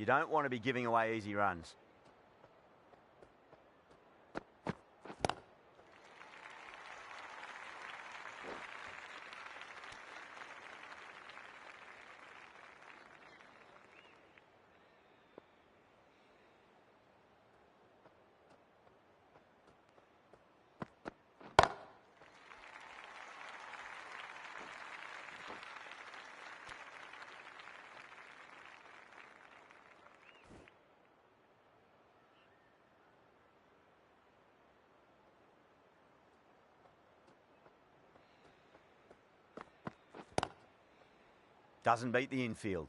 You don't want to be giving away easy runs. Doesn't beat the infield.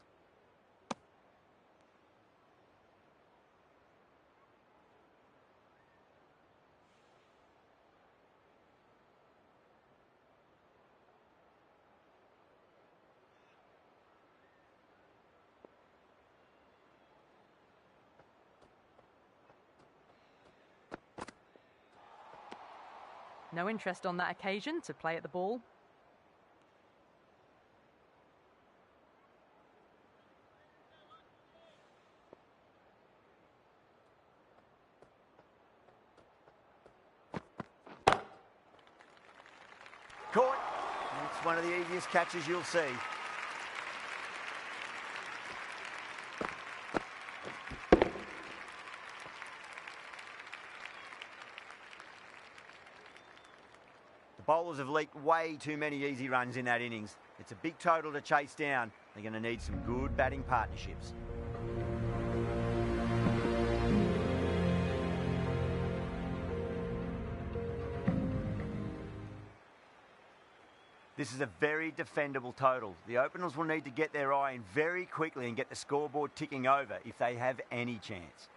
No interest on that occasion to play at the ball. Caught. It's one of the easiest catches you'll see. The bowlers have leaked way too many easy runs in that innings. It's a big total to chase down. They're going to need some good batting partnerships. This is a very defendable total. The openers will need to get their eye in very quickly and get the scoreboard ticking over if they have any chance.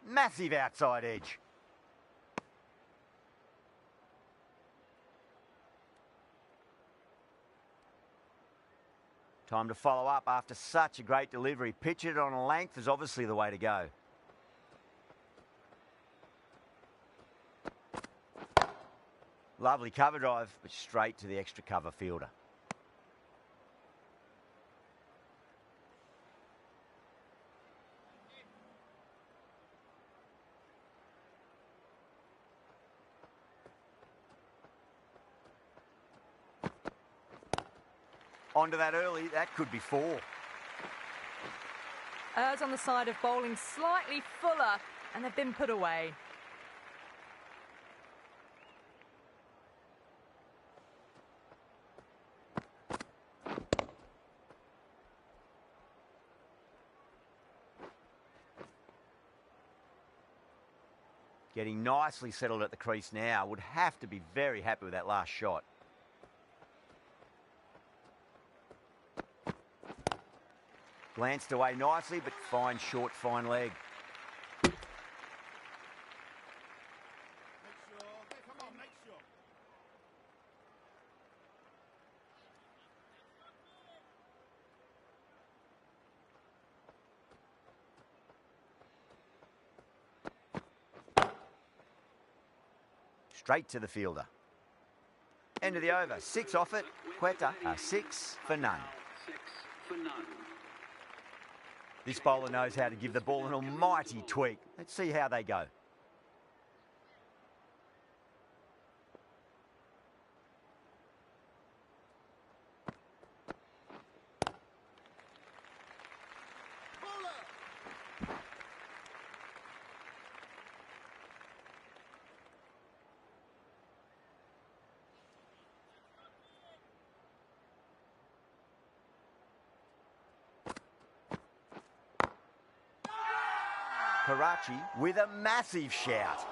Massive outside edge. Time to follow up after such a great delivery. Pitch it on a length is obviously the way to go. Lovely cover drive, but straight to the extra cover fielder. Onto that early, that could be 4. Errs on the side of bowling slightly fuller, and they've been put away. Getting nicely settled at the crease now. Would have to be very happy with that last shot. Glanced away nicely, but fine short, fine leg. Straight to the fielder. End of the over. 6 off it. Quetta, 6 for none. This bowler knows how to give the ball an almighty tweak. Let's see how they go. Karachi with a massive shout.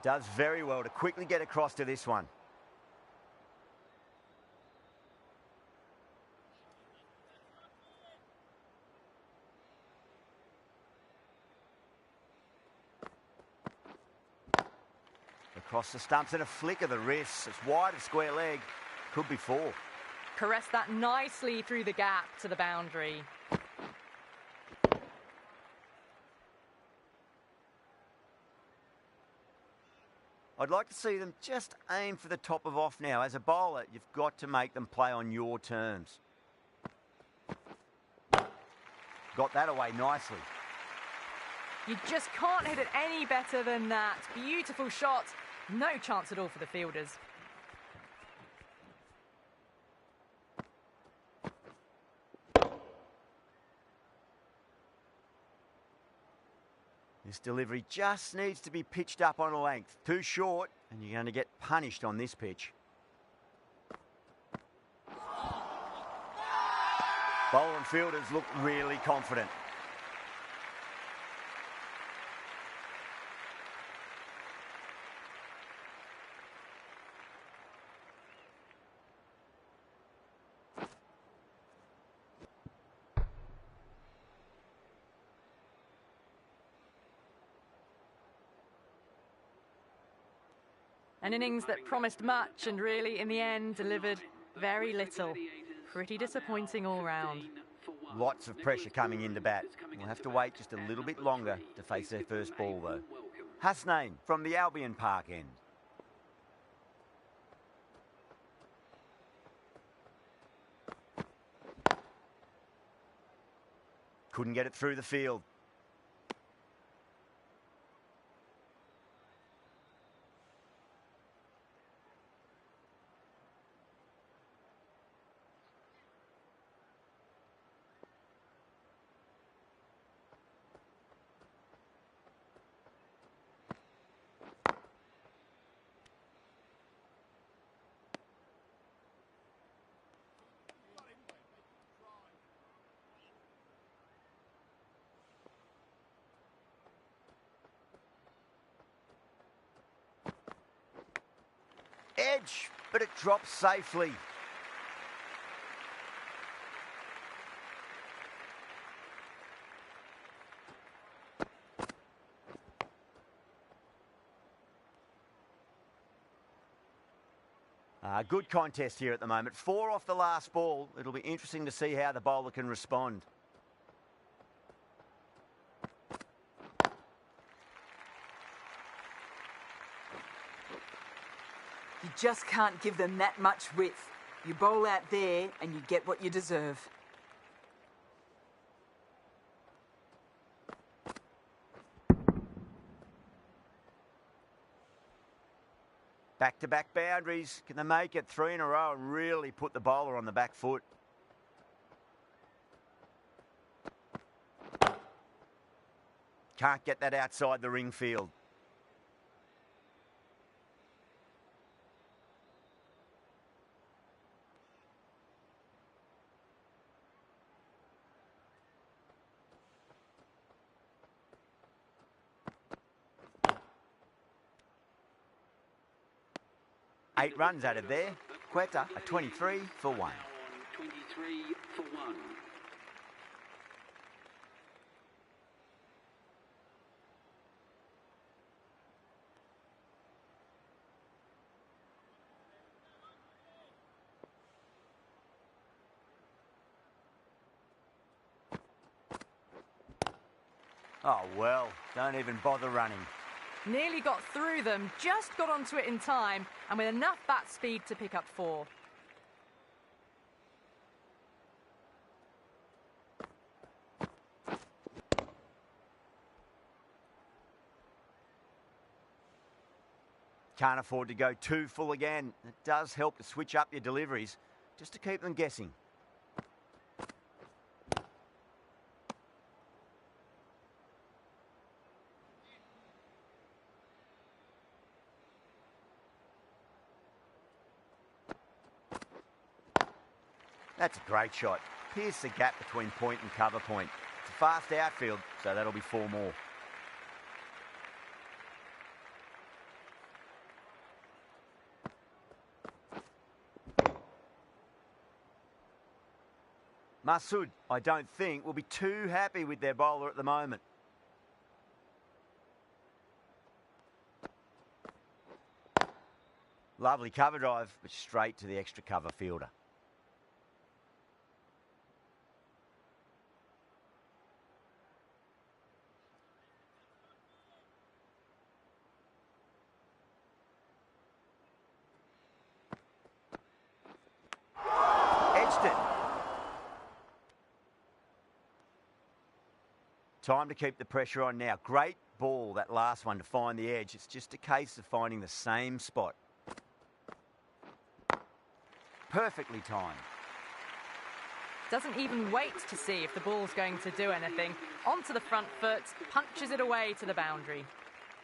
Does very well to quickly get across to this one. Across the stumps and a flick of the wrists. It's wide of square leg. Could be 4. Caressed that nicely through the gap to the boundary. I'd like to see them just aim for the top of off now. As a bowler, you've got to make them play on your terms. Got that away nicely. You just can't hit it any better than that. Beautiful shot. No chance at all for the fielders. This delivery just needs to be pitched up on a length. Too short, and you're going to get punished on this pitch. Bowler and fielders look really confident. An innings that promised much and really, in the end, delivered very little. Pretty disappointing all round. Lots of pressure coming in to bat. We'll have to wait just a little bit longer to face their first ball, though. Hasnain from the Albion Park end. Couldn't get it through the field. Edge, but it drops safely. Good contest here at the moment. 4 off the last ball. It'll be interesting to see how the bowler can respond. You just can't give them that much width. You bowl out there and you get what you deserve. Back-to-back boundaries. Can they make it 3 in a row and really put the bowler on the back foot? Can't get that outside the ring field. Eight runs added there. Quetta, a 23 for 1. 23 for 1. Oh, well, don't even bother running. Nearly got through them, just got onto it in time, and with enough bat speed to pick up 4. Can't afford to go too full again. It does help to switch up your deliveries, just to keep them guessing. That's a great shot. Pierce the gap between point and cover point. It's a fast outfield, so that'll be 4 more. Masood, I don't think, will be too happy with their bowler at the moment. Lovely cover drive, but straight to the extra cover fielder. Edged it. Time to keep the pressure on now. Great ball, that last one, to find the edge. It's just a case of finding the same spot. Perfectly timed. Doesn't even wait to see if the ball's going to do anything. Onto the front foot, punches it away to the boundary.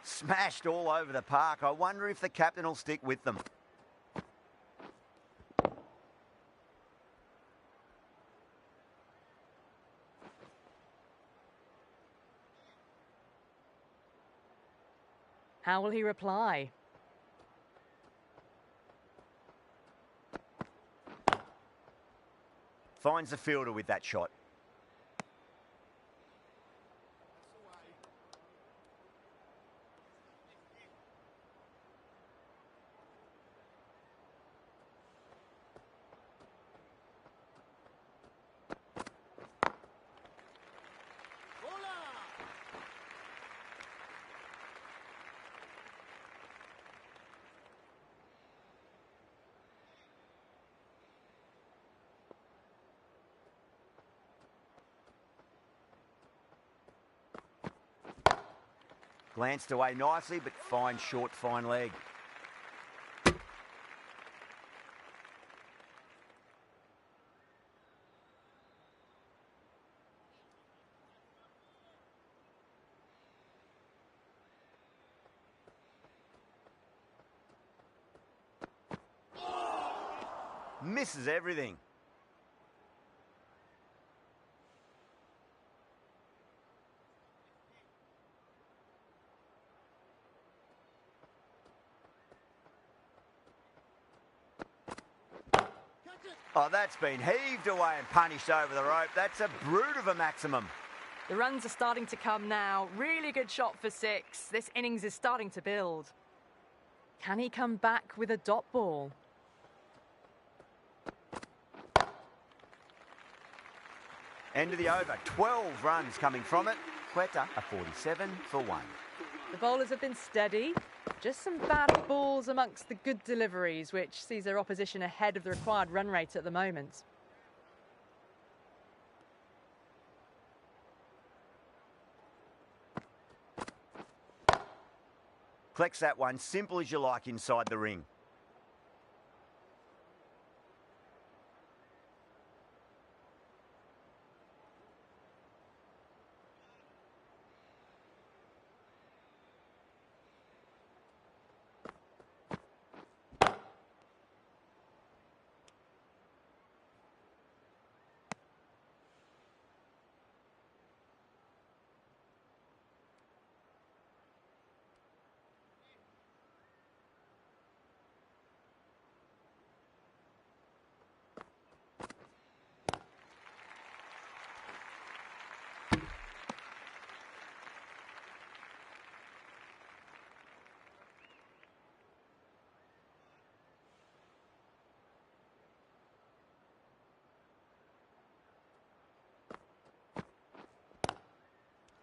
Smashed all over the park. I wonder if the captain will stick with them. How will he reply? Finds the fielder with that shot. Glanced away nicely, but fine short, fine leg. Misses everything. Oh, that's been heaved away and punished over the rope. That's a brute of a maximum. The runs are starting to come now. Really good shot for 6. This innings is starting to build. Can he come back with a dot ball? End of the over. 12 runs coming from it. Quetta a 47 for 1. The bowlers have been steady. Just some bad balls amongst the good deliveries, which sees their opposition ahead of the required run rate at the moment. Collects that one, simple as you like, inside the ring.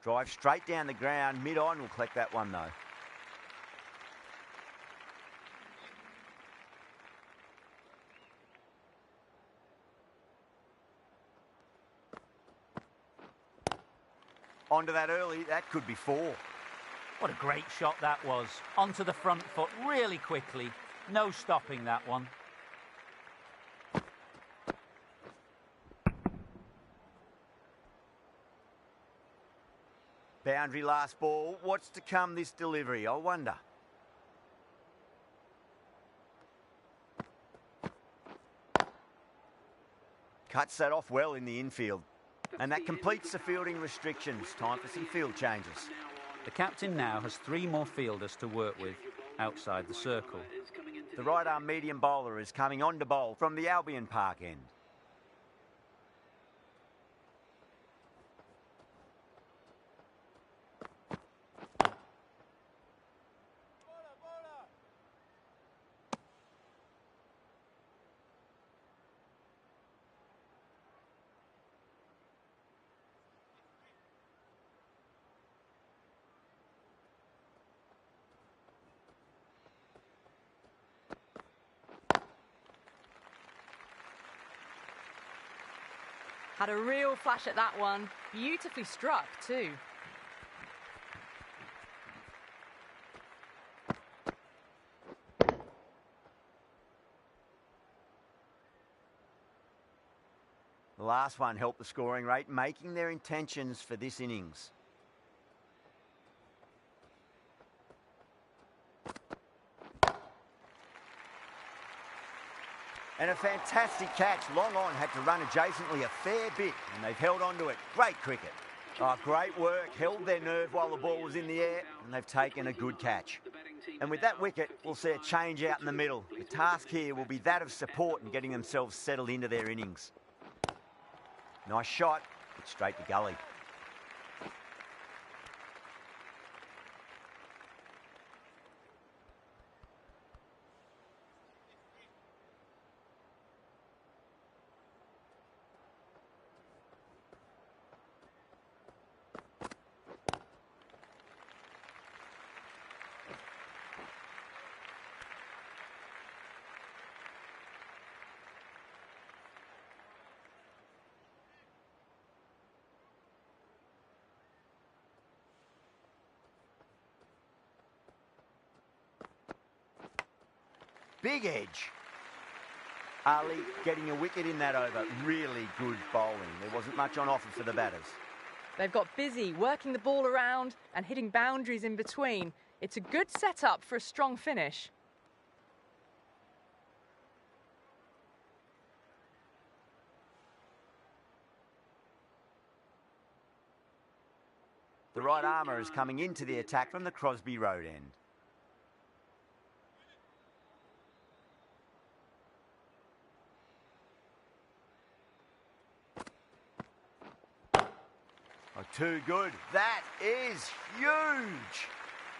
Drive straight down the ground. Mid-on will collect that one, though. Onto that early. That could be 4. What a great shot that was. Onto the front foot really quickly. No stopping that one. Boundary last ball. What's to come this delivery, I wonder? Cuts that off well in the infield. And that completes the fielding restrictions. Time for some field changes. The captain now has 3 more fielders to work with outside the circle. The right-arm medium bowler is coming on to bowl from the Albion Park end. Had a real flash at that one. Beautifully struck, too. The last one helped the scoring rate, making their intentions for this innings. And a fantastic catch. Long on had to run adjacently a fair bit, and they've held on to it. Great cricket. Oh, great work. Held their nerve while the ball was in the air, and they've taken a good catch. And with that wicket, we'll see a change out in the middle. The task here will be that of support and getting themselves settled into their innings. Nice shot, but straight to gully. Big edge. Ali getting a wicket in that over. Really good bowling. There wasn't much on offer for the batters. They've got busy working the ball around and hitting boundaries in between. It's a good setup for a strong finish. The right armour is coming into the attack from the Crosby Road end. Oh, too good. That is huge.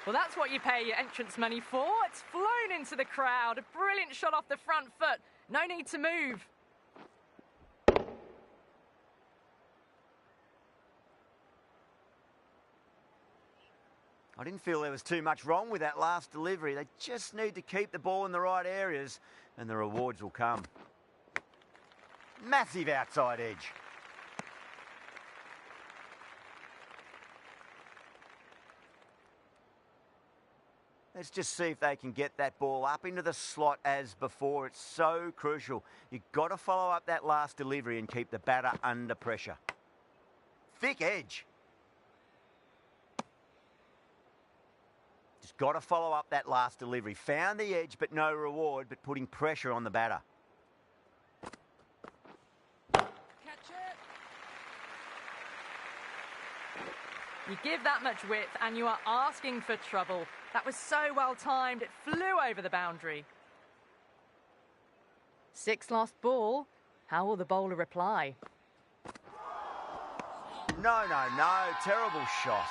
Well, that's what you pay your entrance money for. It's flown into the crowd. A brilliant shot off the front foot. No need to move. I didn't feel there was too much wrong with that last delivery. They just need to keep the ball in the right areas and the rewards will come. Massive outside edge. Let's just see if they can get that ball up into the slot as before. It's so crucial. You've got to follow up that last delivery and keep the batter under pressure. Thick edge. Just got to follow up that last delivery. Found the edge, but no reward, but putting pressure on the batter. Catch it. You give that much width and you are asking for trouble. That was so well timed, it flew over the boundary. 6th last ball. How will the bowler reply? No. Terrible shot.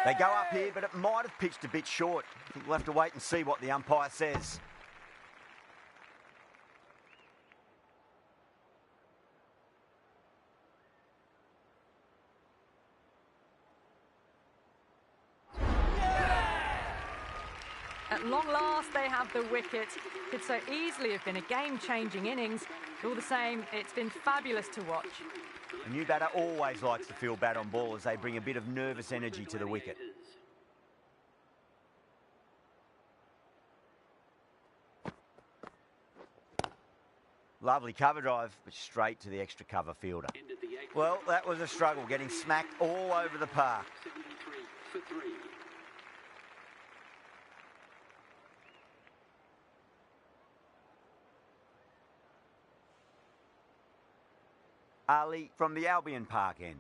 They go up here, but it might have pitched a bit short. I think we'll have to wait and see what the umpire says. At long last, they have the wicket. Could so easily have been a game-changing innings. All the same, it's been fabulous to watch. A new batter always likes to feel bat on ball as they bring a bit of nervous energy to the wicket. Lovely cover drive, but straight to the extra cover fielder. Well, that was a struggle, getting smacked all over the park. 73 for 3. Ali from the Albion Park end.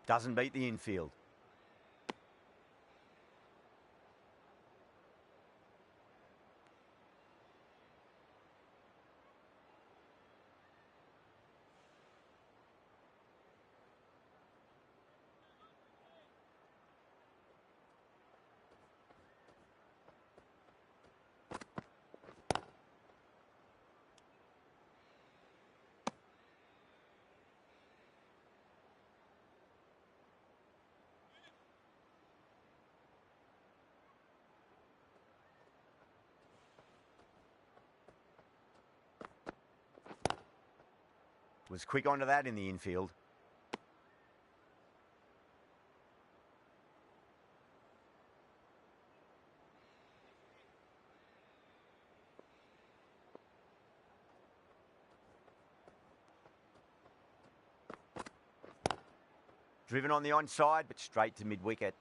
Doesn't beat the infield. Was quick onto that in the infield. Driven on the onside, but straight to mid-wicket.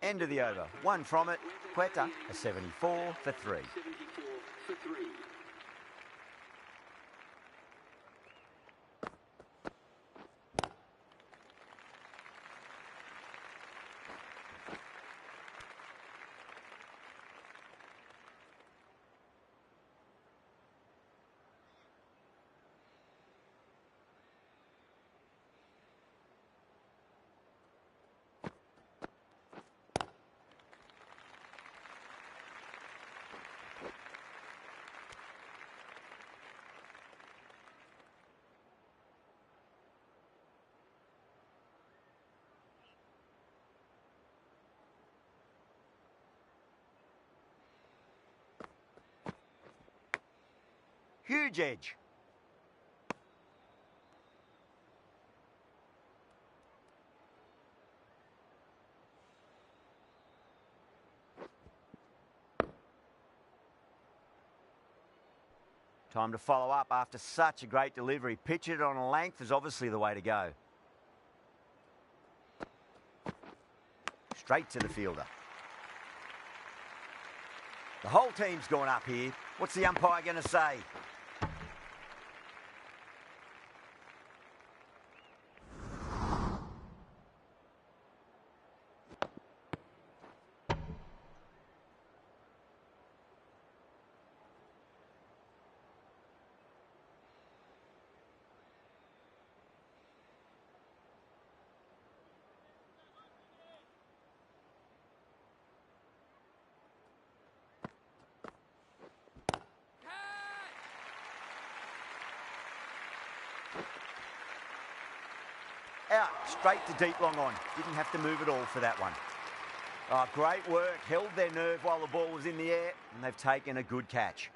End of the over. One from it. Quetta, a 74 for 3. 74 for 3. Huge edge. Time to follow up after such a great delivery. Pitch it on a length is obviously the way to go. Straight to the fielder. The whole team's gone up here. What's the umpire going to say? Out, straight to deep long on. Didn't have to move at all for that one. Oh, great work. Held their nerve while the ball was in the air, and they've taken a good catch.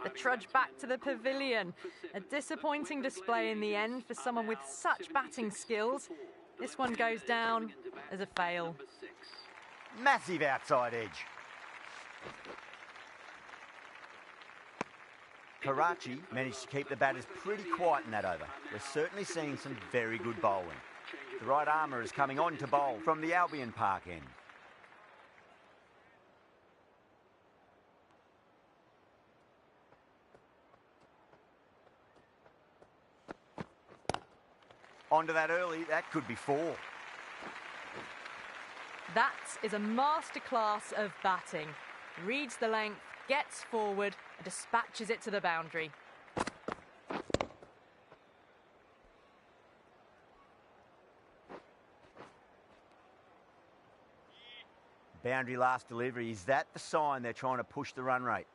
The trudge back to the pavilion. A disappointing display in the end for someone with such batting skills. This one goes down as a fail. Massive outside edge. Karachi managed to keep the batters pretty quiet in that over. We're certainly seeing some very good bowling. The right armour is coming on to bowl from the Albion Park end. Onto that early, that could be 4. That is a masterclass of batting. Reads the length, gets forward and dispatches it to the boundary. Boundary last delivery. Is that the sign they're trying to push the run rate?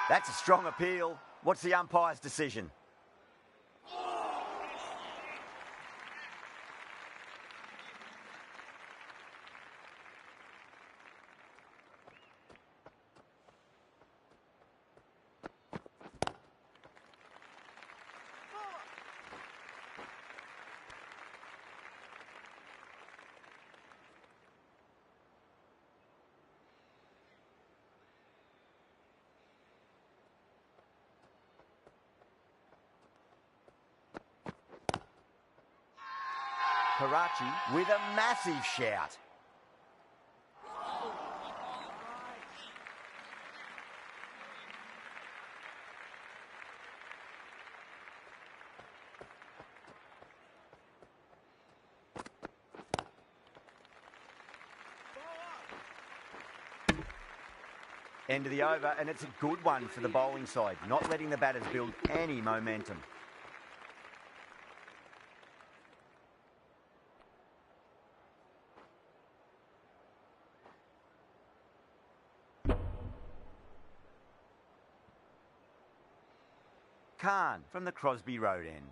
That's a strong appeal. What's the umpire's decision? Karachi with a massive shout. End of the over, and it's a good one for the bowling side, not letting the batters build any momentum. Khan from the Crosby Road end.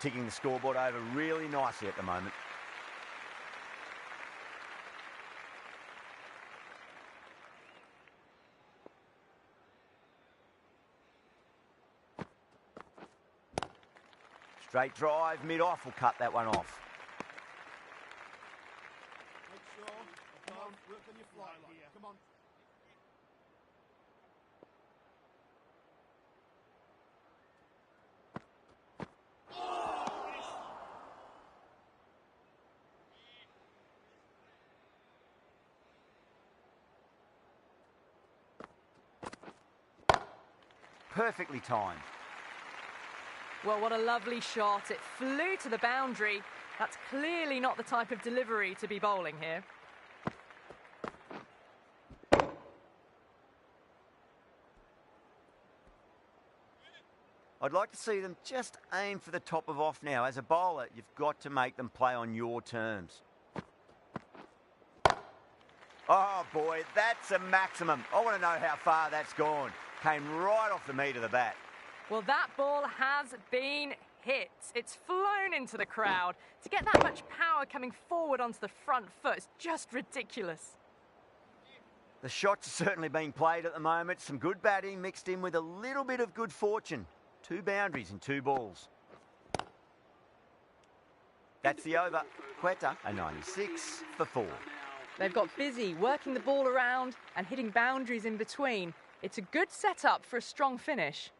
Ticking the scoreboard over really nicely at the moment. Straight drive, mid-off will cut that one off. Make sure, above, work on your fly here. Come on. Perfectly timed. Well, what a lovely shot. It flew to the boundary. That's clearly not the type of delivery to be bowling here. I'd like to see them just aim for the top of off now. As a bowler, you've got to make them play on your terms. Oh boy, that's a maximum. I want to know how far that's gone. Came right off the meat of the bat. Well, that ball has been hit. It's flown into the crowd. To get that much power coming forward onto the front foot is just ridiculous. The shots are certainly being played at the moment. Some good batting mixed in with a little bit of good fortune. 2 boundaries and 2 balls. That's the over. Quetta, a 96 for 4. They've got busy working the ball around and hitting boundaries in between. It's a good setup for a strong finish.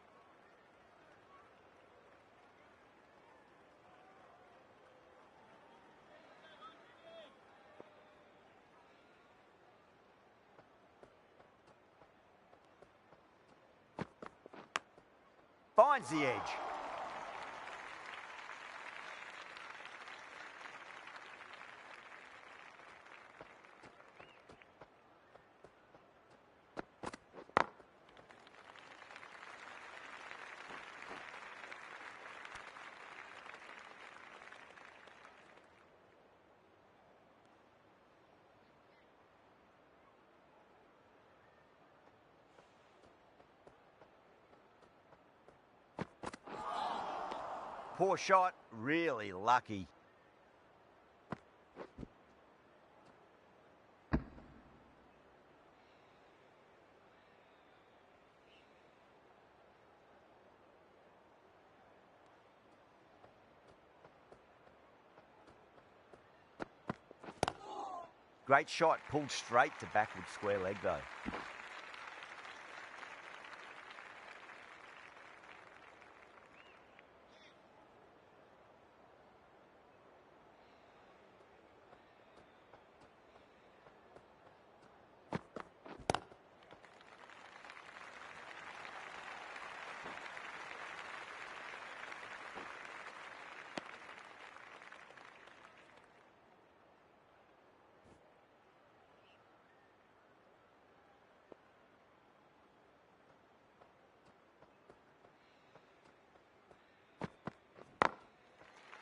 Finds the edge. Poor shot, really lucky. Great shot, pulled straight to backward square leg though.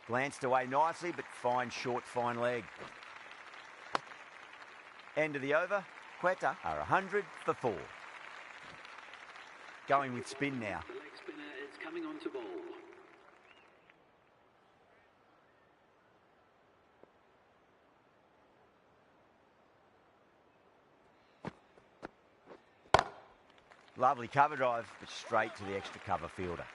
Glanced away nicely, but fine short, fine leg. End of the over. Quetta are 100 for 4. Going with spin now. The leg spinner is coming on to bowl. Lovely cover drive, but straight to the extra cover fielder.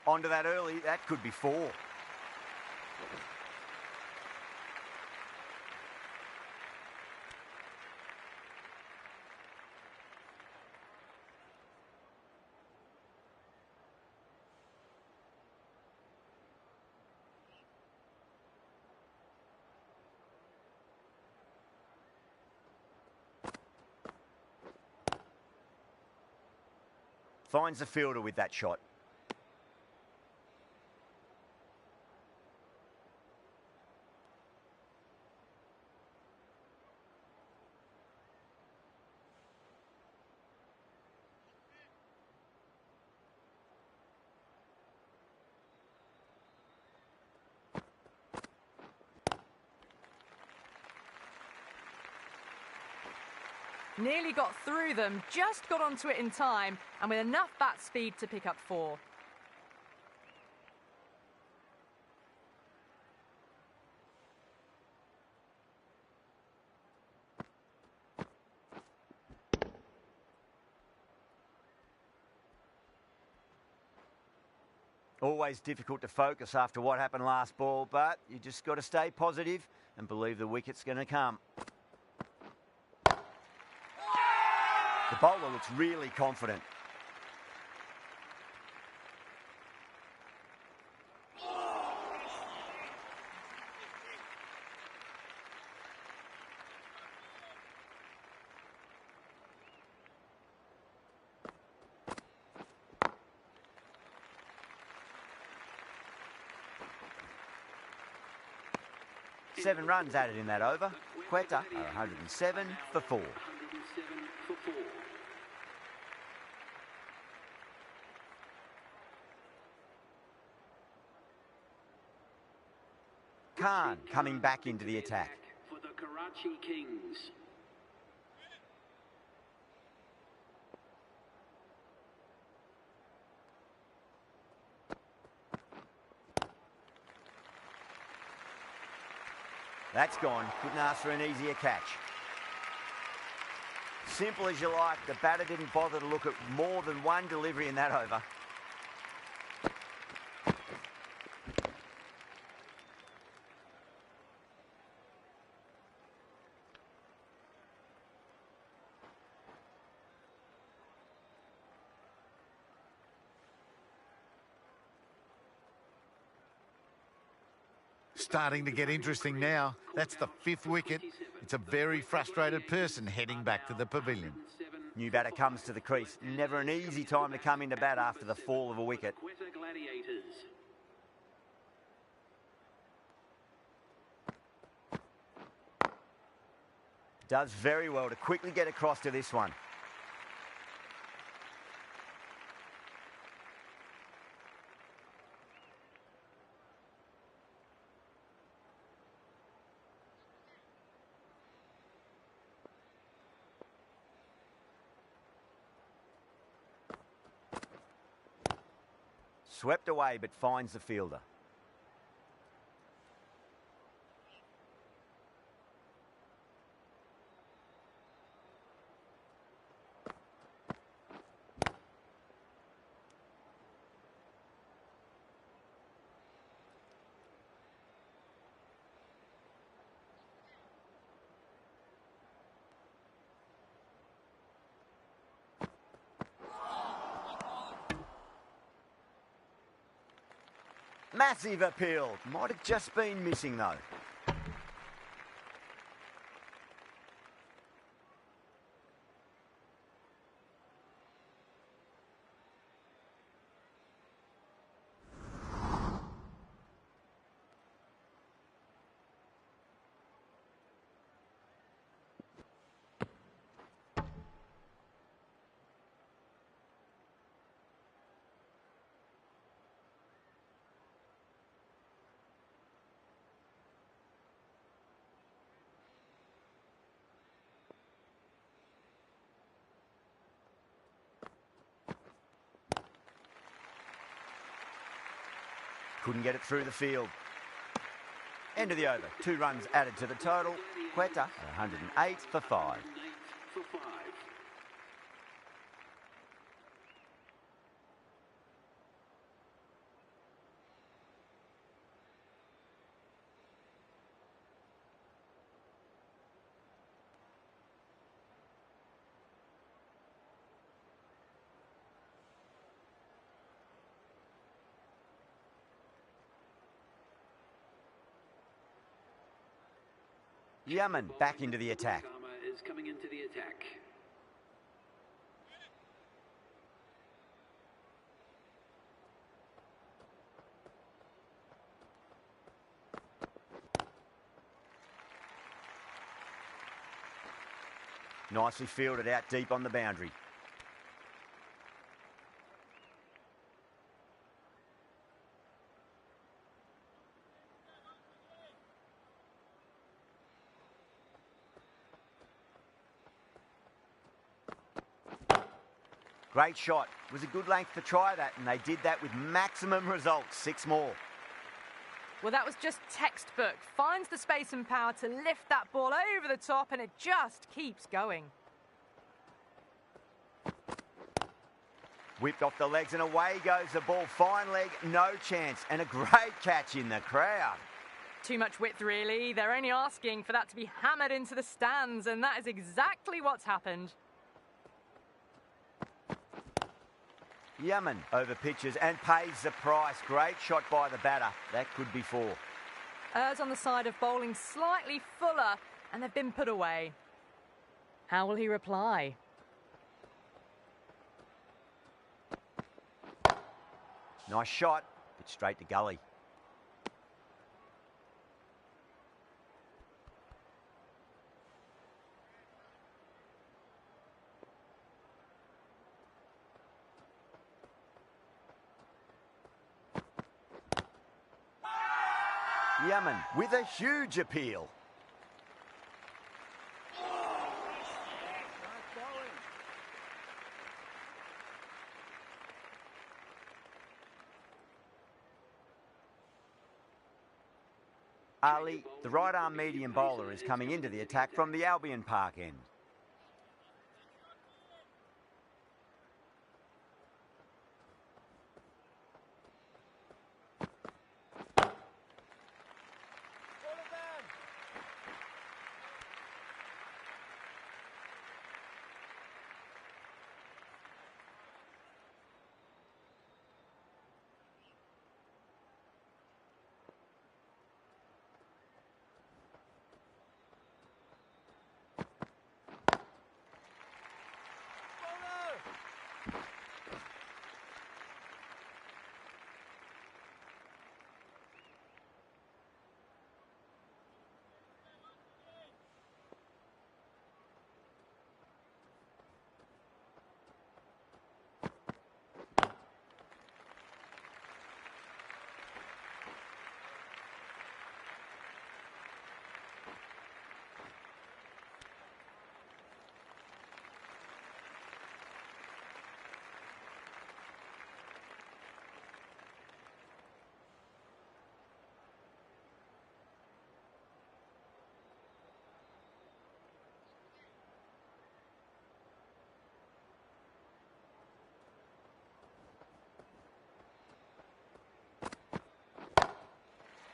Onto that early, that could be 4. Finds the fielder with that shot. Nearly got through them, just got onto it in time, and with enough bat speed to pick up 4. Always difficult to focus after what happened last ball, but you just got to stay positive and believe the wicket's going to come. The bowler looks really confident. Seven runs added in that over. Quetta are 107 for 4. 107 for 4. Khan coming back into the attack. For the Karachi Kings. That's gone. Couldn't ask for an easier catch. Simple as you like. The batter didn't bother to look at more than one delivery in that over. Starting to get interesting now. That's the 5th wicket. It's a very frustrated person heading back to the pavilion. New batter comes to the crease. Never an easy time to come into bat after the fall of a wicket. Quetta Gladiators. Does very well to quickly get across to this one. Swept away, but finds the fielder. Massive appeal. Might have just been missing though. Couldn't get it through the field. End of the over. 2 runs added to the total. Quetta, 108 for 5. 108 for 5. Yemen back into the attack. Karma is coming into the attack. Nicely fielded out deep on the boundary. Great shot. It was a good length to try that, and they did that with maximum results. 6 more. Well, that was just textbook. Finds the space and power to lift that ball over the top, and it just keeps going. Whipped off the legs and away goes the ball. Fine leg, no chance. And a great catch in the crowd. Too much width, really. They're only asking for that to be hammered into the stands, and that is exactly what's happened. Yemen over pitches and pays the price. Great shot by the batter. That could be 4. Errs on the side of bowling slightly fuller, and they've been put away. How will he reply? Nice shot, but straight to gully. Yemen with a huge appeal. Ali, the right-arm medium bowler, is coming into the attack from the Albion Park end.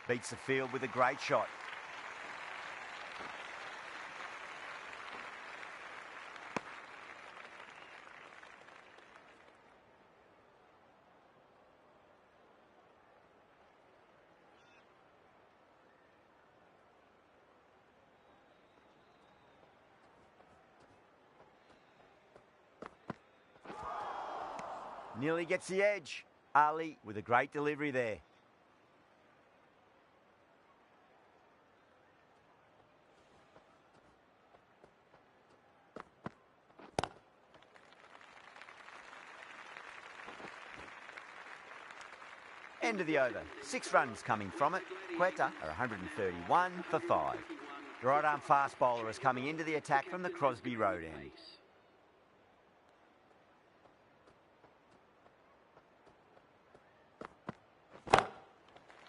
Beats the field with a great shot. Nearly gets the edge. Ali with a great delivery there. End of the over. 6 runs coming from it. Quetta are 131 for 5. The right-arm fast bowler is coming into the attack from the Crosby Road end.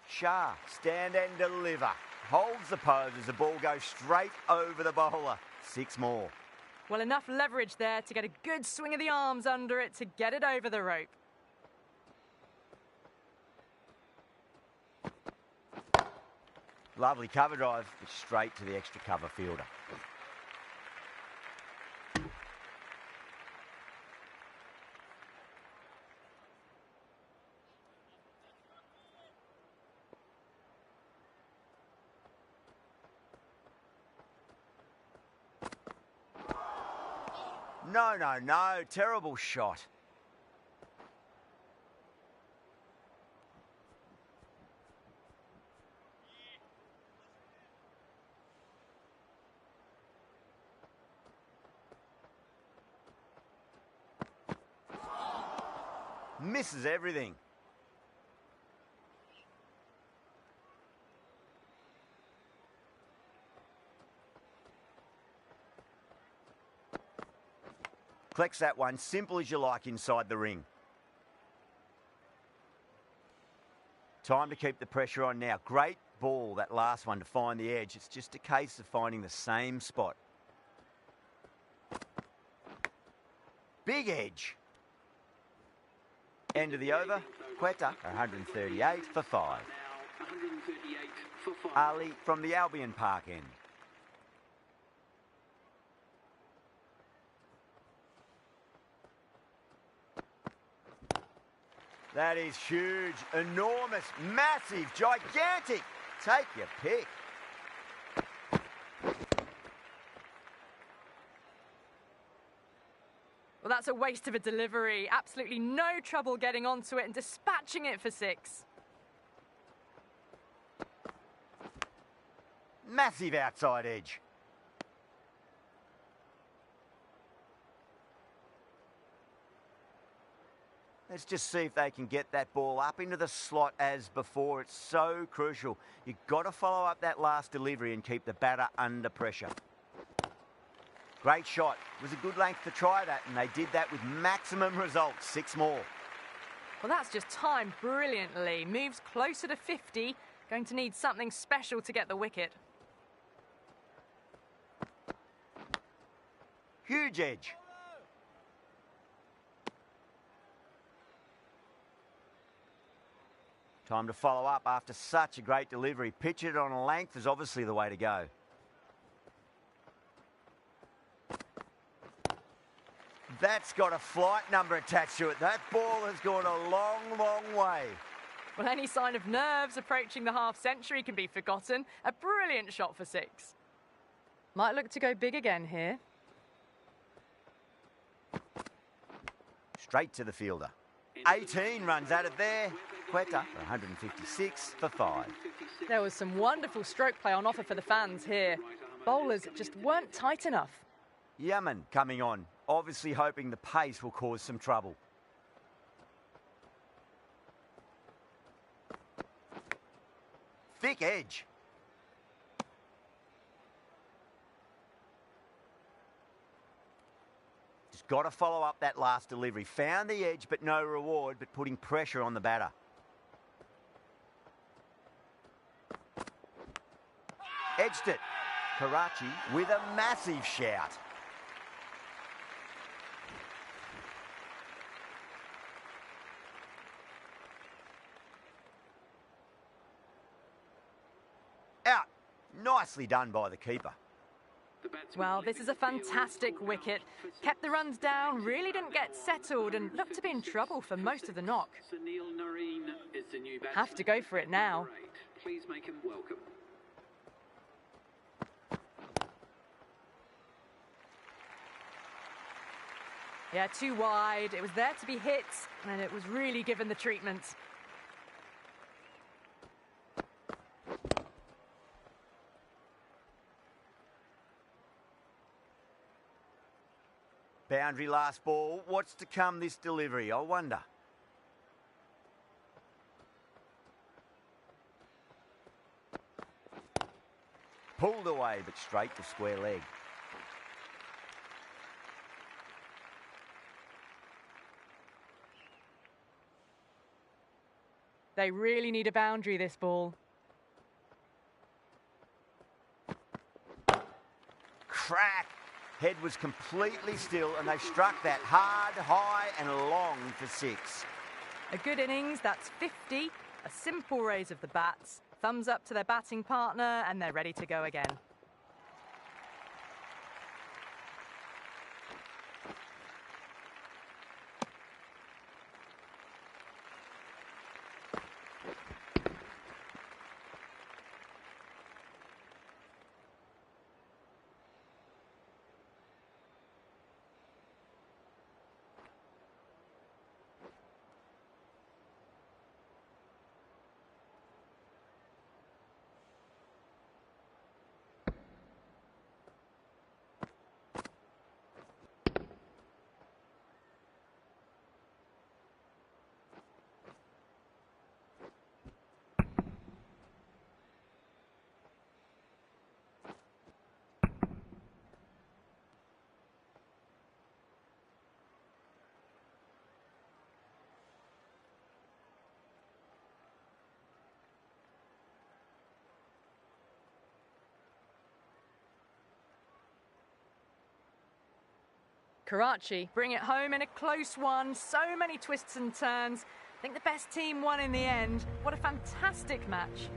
Shah, stand and deliver. Holds the pose as the ball goes straight over the bowler. 6 more. Well, enough leverage there to get a good swing of the arms under it to get it over the rope. Lovely cover drive, but straight to the extra cover fielder. No, no, no. Terrible shot. Misses everything. Collects that one, simple as you like, inside the ring. Time to keep the pressure on now. Great ball, that last one, to find the edge. It's just a case of finding the same spot. Big edge. End of the over. Quetta, 138 for 5. Ali from the Albion Park end. That is huge, enormous, massive, gigantic. Take your pick. Well, that's a waste of a delivery. Absolutely no trouble getting onto it and dispatching it for 6. Massive outside edge. Let's just see if they can get that ball up into the slot as before. It's so crucial. You've got to follow up that last delivery and keep the batter under pressure. Great shot. It was a good length to try that, and they did that with maximum results. 6 more. Well, that's just timed brilliantly. Moves closer to 50. Going to need something special to get the wicket. Huge edge. Time to follow up after such a great delivery. Pitch it on a length is obviously the way to go. That's got a flight number attached to it. That ball has gone a long, long way. Well, any sign of nerves approaching the half-century can be forgotten. A brilliant shot for 6. Might look to go big again here. Straight to the fielder. 18 runs at it there. Quetta, 156 for 5. There was some wonderful stroke play on offer for the fans here. Bowlers just weren't tight enough. Yaman coming on, obviously hoping the pace will cause some trouble. Thick edge. Just got to follow up that last delivery. Found the edge, but no reward, but putting pressure on the batter. Edged it. Karachi with a massive shout. Out. Nicely done by the keeper. Well, this is a fantastic wicket. Kept the runs down, really didn't get settled and looked to be in trouble for most of the knock. Have to go for it now. Please make him welcome. Yeah, too wide. It was there to be hit, and it was really given the treatment. Boundary last ball. What's to come this delivery, I wonder? Pulled away, but straight to square leg. They really need a boundary, this ball. Crack! Head was completely still, and they struck that hard, high and long for 6. A good innings, that's 50. A simple raise of the bats. Thumbs up to their batting partner, and they're ready to go again. Karachi bring it home in a close one. So many twists and turns. I think the best team won in the end. What a fantastic match.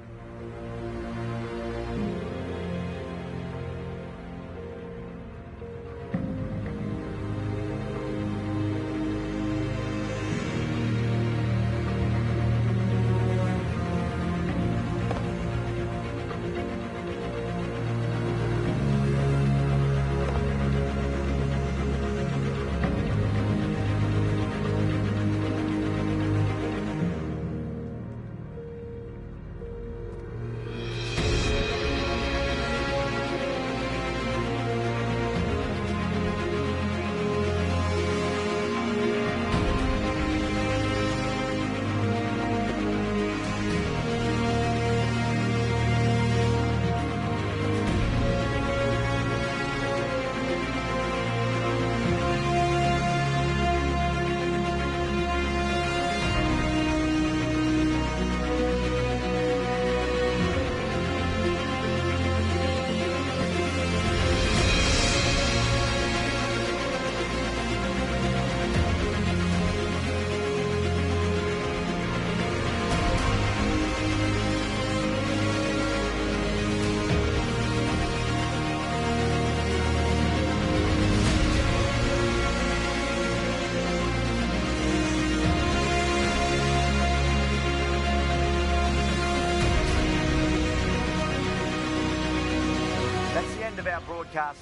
That's the end of our broadcast.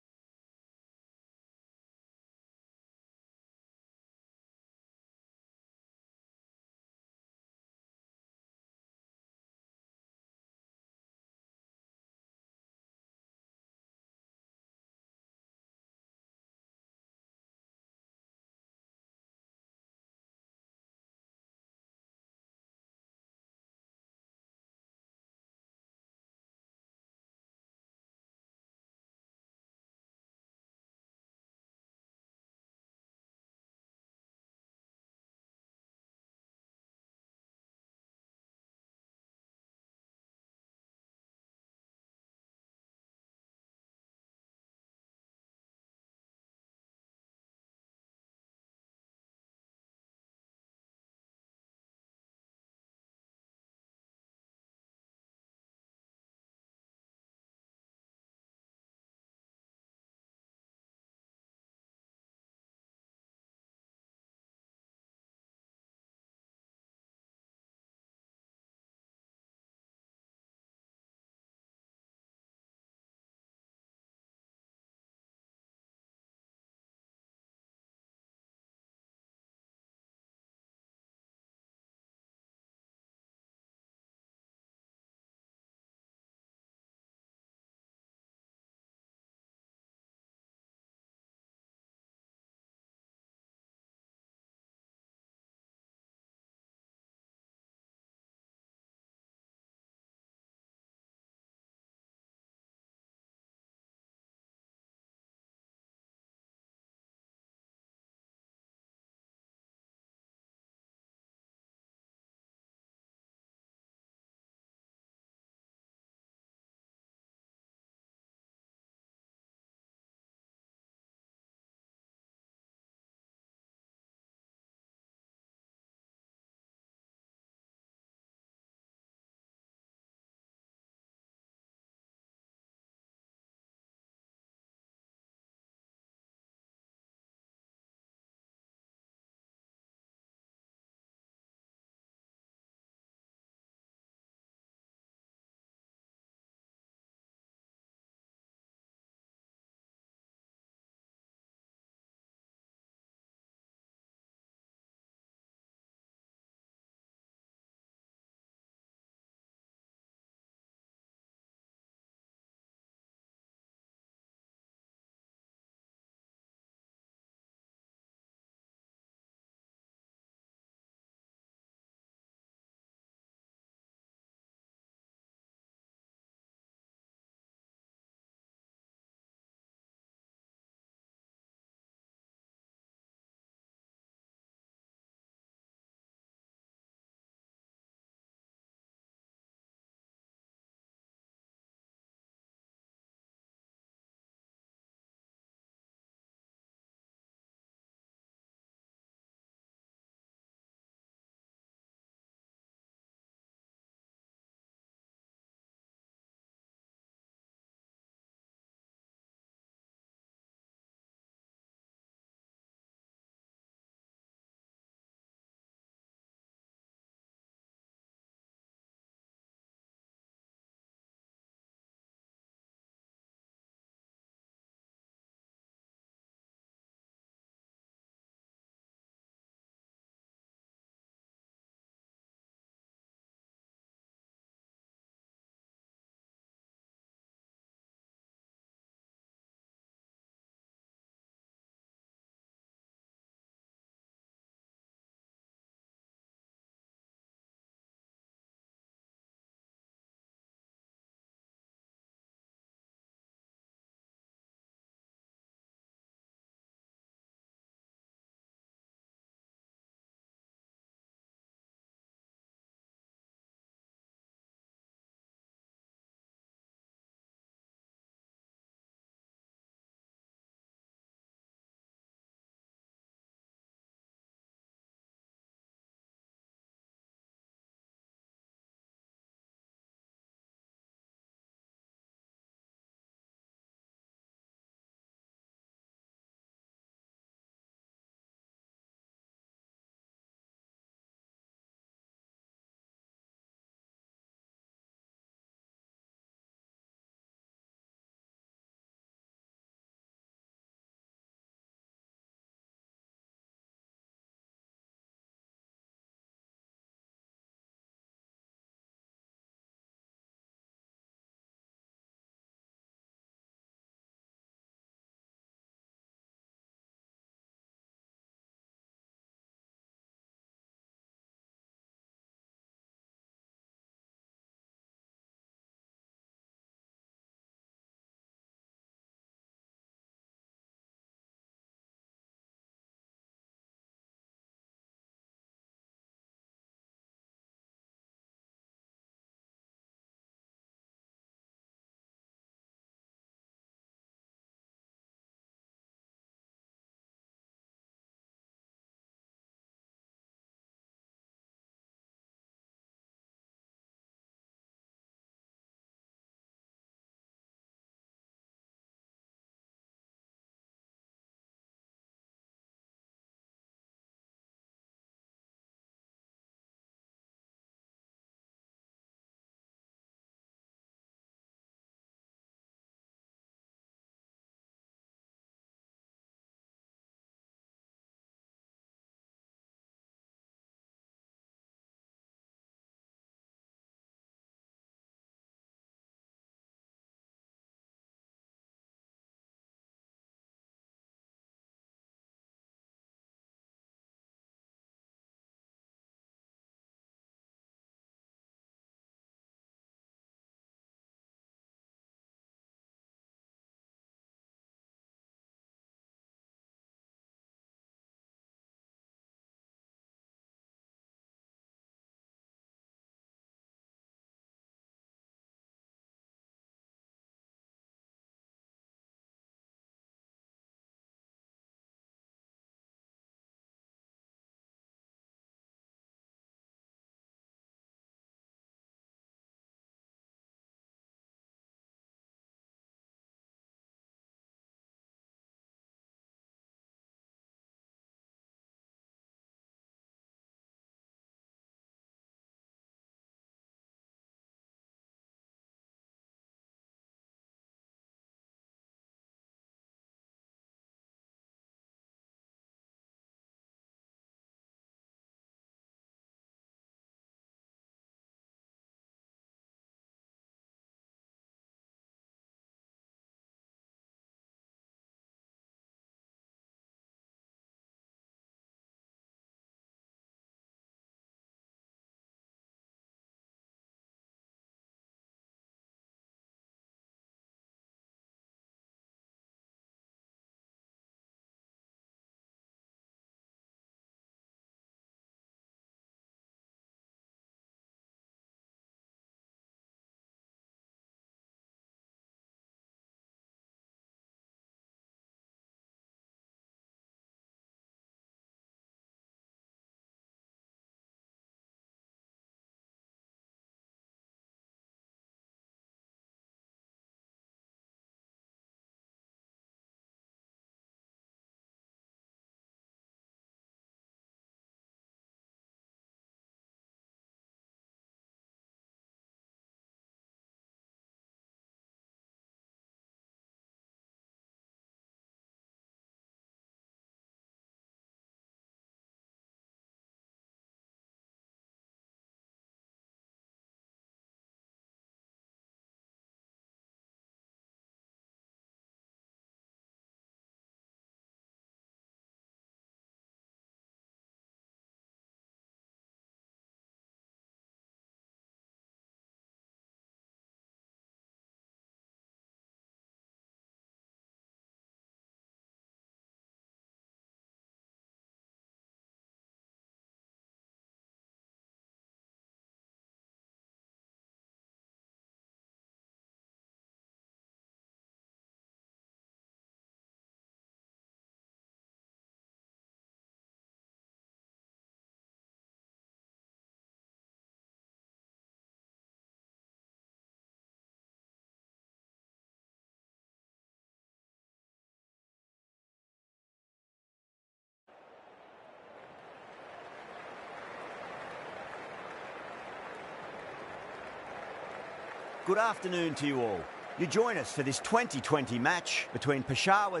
Good afternoon to you all. You join us for this 2020 match between Peshawar's